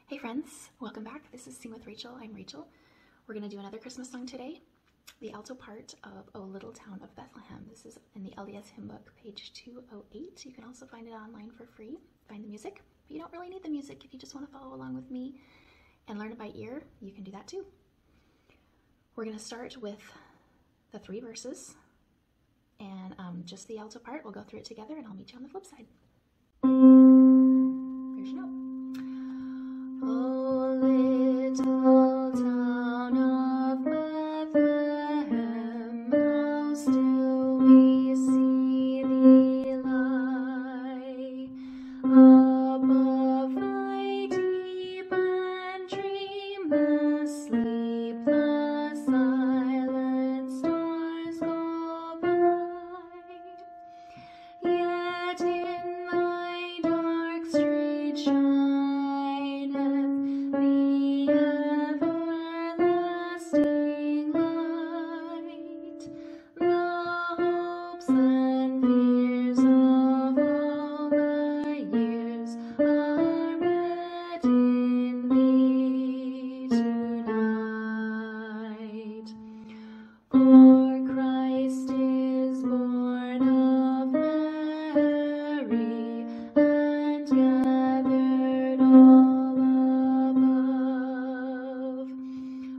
Hey friends, welcome back. This is Sing with Rachel. I'm Rachel. We're going to do another Christmas song today, the alto part of O Little Town of Bethlehem. This is in the LDS hymn book, page 208. You can also find it online for free. Find the music, but you don't really need the music. If you just want to follow along with me and learn it by ear, you can do that too. We're going to start with the 3 verses and just the alto part. We'll go through it together and I'll meet you on the flip side. There's your note. Oh, little town of Bethlehem, how still we see thee lie, above thy deep and dreamless sleep, the silent stars go by. Yet in thy dark street shineth the everlasting light. The hopes and fears of all the years are met in thee tonight. For Christ is born of Mary, and gathered all above.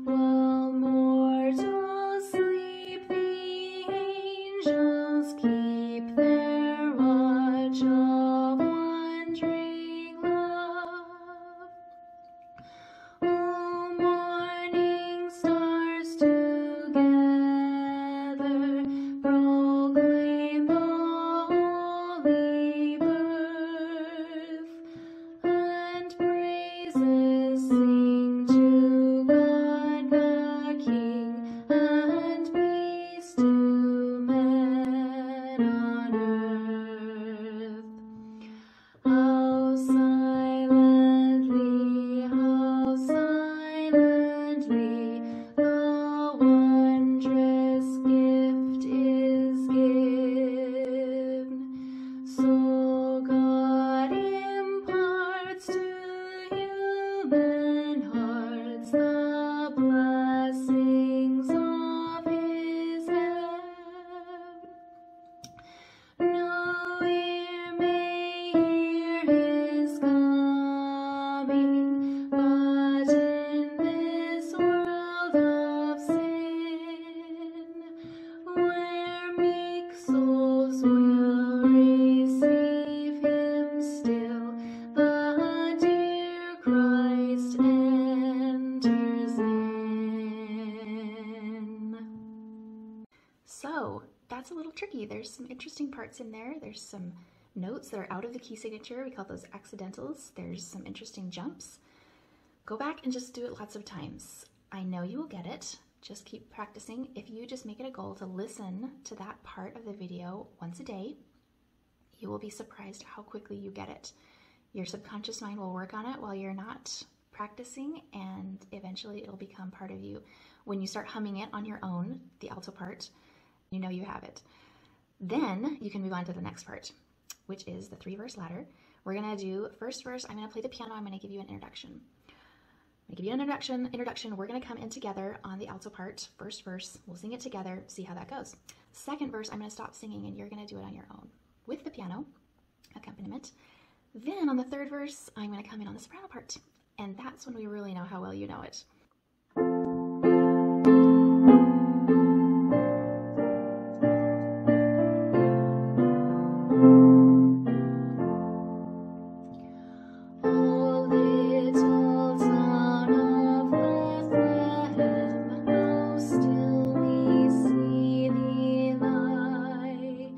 While mortals sleep, the angels keep their watch of wondering love. O morning stars together proclaim the holy birth, and praises sing to God the King, and peace to men on earth. How silently the wondrous gift is given. So God imparts to human hearts the blessings of His heaven. No ear may hear His coming, but in this world of sin, where meek souls will receive Him still, the dear Christ enters in. So that's a little tricky. There's some interesting parts in there. There's some notes that are out of the key signature. We call those accidentals. There's some interesting jumps. Go back and just do it lots of times. I know you will get it. Just keep practicing. If you just make it a goal to listen to that part of the video once a day, you will be surprised how quickly you get it. Your subconscious mind will work on it while you're not practicing, and eventually it'll become part of you. When you start humming it on your own, the alto part, you know you have it. Then you can move on to the next part, which is the 3-verse ladder. We're gonna do first verse. I'm gonna play the piano. I'm gonna give you an introduction. I'm gonna give you an introduction. We're gonna come in together on the alto part. First verse, we'll sing it together, see how that goes. Second verse, I'm gonna stop singing and you're gonna do it on your own with the piano accompaniment. Then on the 3rd verse, I'm gonna come in on the soprano part. And that's when we really know how well you know it. Oh, little town of Bethlehem, how still we see thee lie,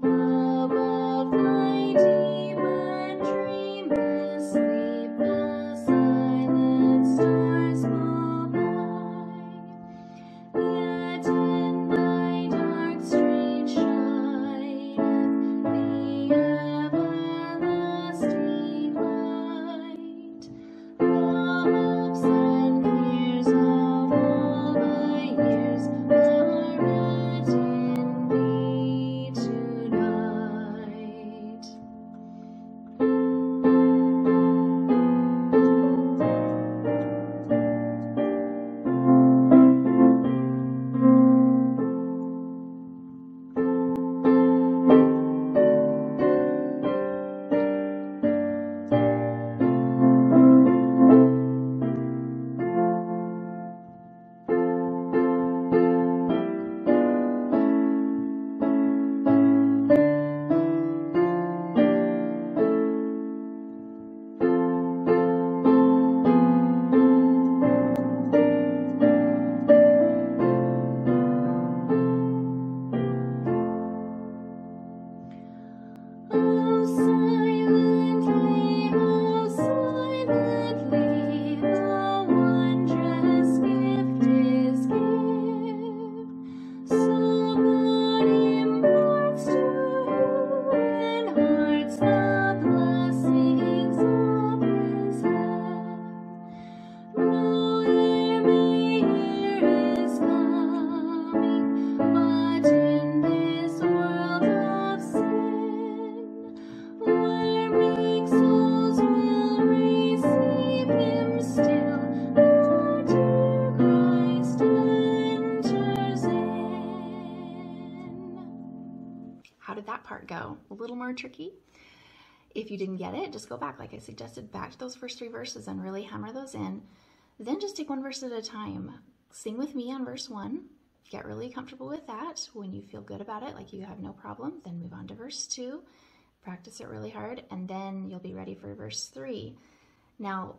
above thy deep and dreamless sleep, the silent stars more tricky. If you didn't get it, just go back, like I suggested, back to those first 3 verses and really hammer those in. Then just take one verse at a time. Sing with me on verse 1. Get really comfortable with that. When you feel good about it, like you have no problem, then move on to verse 2. Practice it really hard, and then you'll be ready for verse 3. Now,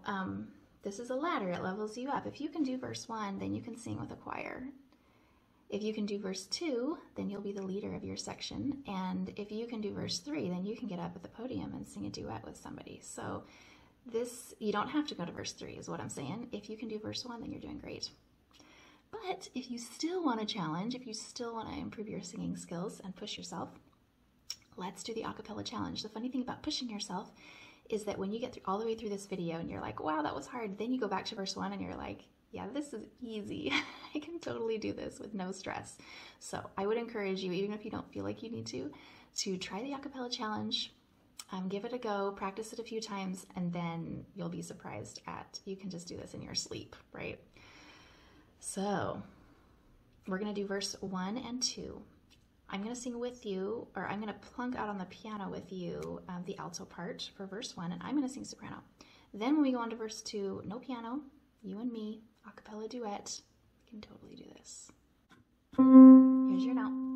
this is a ladder. It levels you up. If you can do verse 1, then you can sing with a choir. If you can do verse 2, then you'll be the leader of your section. And if you can do verse 3, then you can get up at the podium and sing a duet with somebody. So this, you don't have to go to verse 3 is what I'm saying. If you can do verse 1, then you're doing great. But if you still want a challenge, if you still want to improve your singing skills and push yourself, let's do the a cappella challenge. The funny thing about pushing yourself is that when you get all the way through this video and you're like, wow, that was hard, then you go back to verse 1 and you're like, yeah, this is easy. I can totally do this with no stress. So I would encourage you, even if you don't feel like you need to try the a cappella challenge. Give it a go, practice it a few times, and then you'll be surprised you can just do this in your sleep, right? So we're going to do verse 1 and 2. I'm going to sing with you, or I'm going to plunk out on the piano with you the alto part for verse 1, and I'm going to sing soprano. Then when we go on to verse 2, no piano, you and me, a cappella duet. We can totally do this. Here's your note.